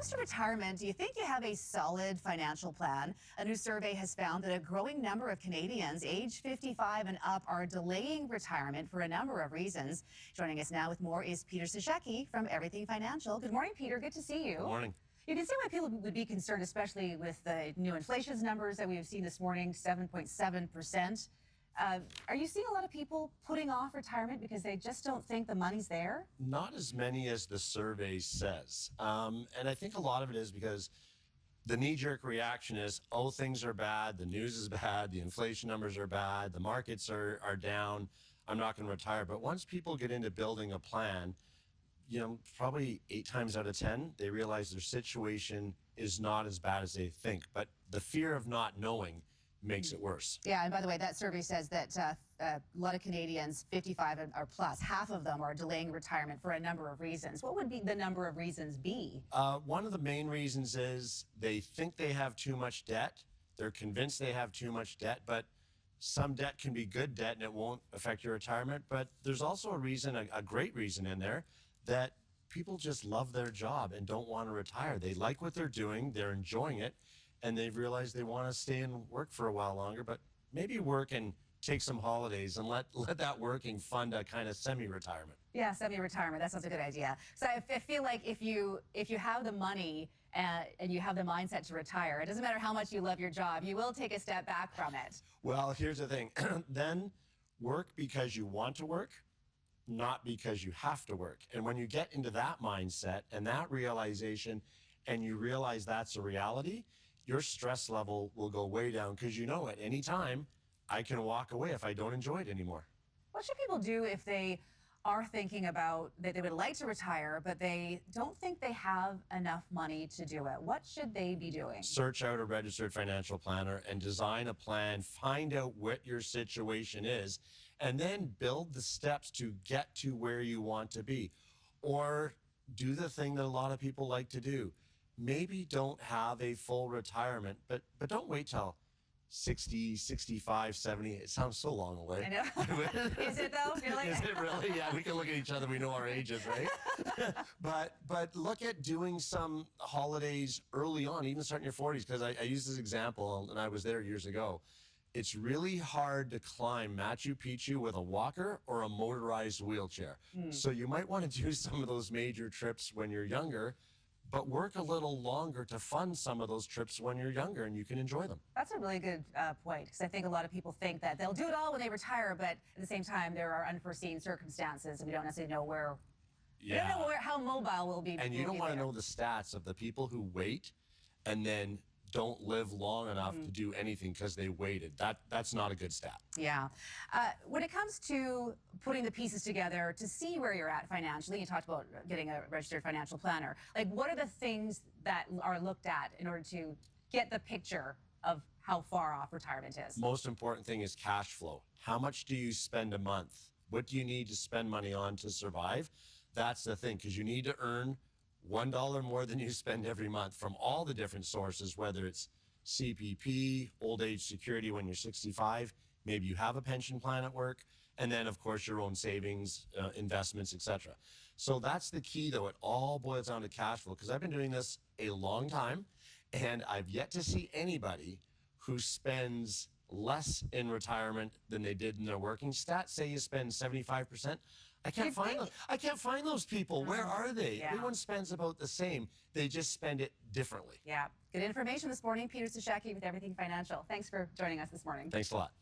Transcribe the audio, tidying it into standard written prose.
comes to retirement, do you think you have a solid financial plan? A new survey has found that a growing number of Canadians aged 55 and up are delaying retirement for a number of reasons. Joining us now with more is Peter Sashecki from Everything Financial. Good morning, Peter. Good to see you. Good morning. You can see why people would be concerned, especially with the new inflation numbers that we've seen this morning, 7.7%. Are you seeing a lot of people putting off retirement because they just don't think the money's there? Not as many as the survey says. And I think a lot of it is because the knee-jerk reaction is, oh, things are bad, the news is bad, the inflation numbers are bad, the markets are down, I'm not going to retire. But once people get into building a plan, you know, probably 8 times out of 10, they realize their situation is not as bad as they think. But the fear of not knowing makes it worse. Yeah, and by the way, that survey says that a lot of Canadians 55 or plus, half of them are delaying retirement for a number of reasons. What would be the number of reasons be? One of the main reasons is they think they have too much debt. They're convinced they have too much debt, but some debt can be good debt and it won't affect your retirement. But there's also a reason, a great reason in there, that people just love their job and don't want to retire. They like what they're doing, they're enjoying it, and they've realized they want to stay and work for a while longer, but maybe work and take some holidays and let that working fund a kind of semi-retirement. Yeah, semi-retirement. That sounds a good idea. So I feel like if you have the money and you have the mindset to retire, it doesn't matter how much you love your job, you will take a step back from it. Well, here's the thing. Then work because you want to work, not because you have to work. And when you get into that mindset and that realization, and you realize that's a reality, your stress level will go way down because you know at any time I can walk away if I don't enjoy it anymore. What should people do if they are thinking about that they would like to retire, but they don't think they have enough money to do it? What should they be doing? Search out a registered financial planner and design a plan, find out what your situation is, and then build the steps to get to where you want to be. Or do the thing that a lot of people like to do. Maybe don't have a full retirement, but don't wait till 60, 65, 70. It sounds so long away. I know. Is it though? Really? Is it really? Yeah, we can look at each other. We know our ages, right? but look at doing some holidays early on, even starting your 40s, because I use this example, and I was there years ago. It's really hard to climb Machu Picchu with a walker or a motorized wheelchair. So you might want to do some of those major trips when you're younger, but work a little longer to fund some of those trips when you're younger and you can enjoy them. That's a really good point, because I think a lot of people think that they'll do it all when they retire, but at the same time, there are unforeseen circumstances, and we don't necessarily know where. Yeah. We don't know how mobile we'll be. And you don't want to know the stats of the people who wait and then don't live long enough to do anything because they waited. That's not a good stat. Yeah. When it comes to putting the pieces together to see where you're at financially, you talked about getting a registered financial planner. Like, what are the things that are looked at in order to get the picture of how far off retirement is? Most important thing is cash flow. How much do you spend a month? What do you need to spend money on to survive? That's the thing, because you need to earn $1 more than you spend every month from all the different sources, whether it's CPP, old age security when you're 65, maybe you have a pension plan at work, and then of course your own savings, investments, etc. So that's the key, though. It all boils down to cash flow, because I've been doing this a long time and I've yet to see anybody who spends less in retirement than they did in their working. Stats say you spend 75%. I can't find those people. Where are they? Yeah. Everyone spends about the same. They just spend it differently. Yeah. Good information this morning. Peter Sashecki with Everything Financial. Thanks for joining us this morning. Thanks a lot.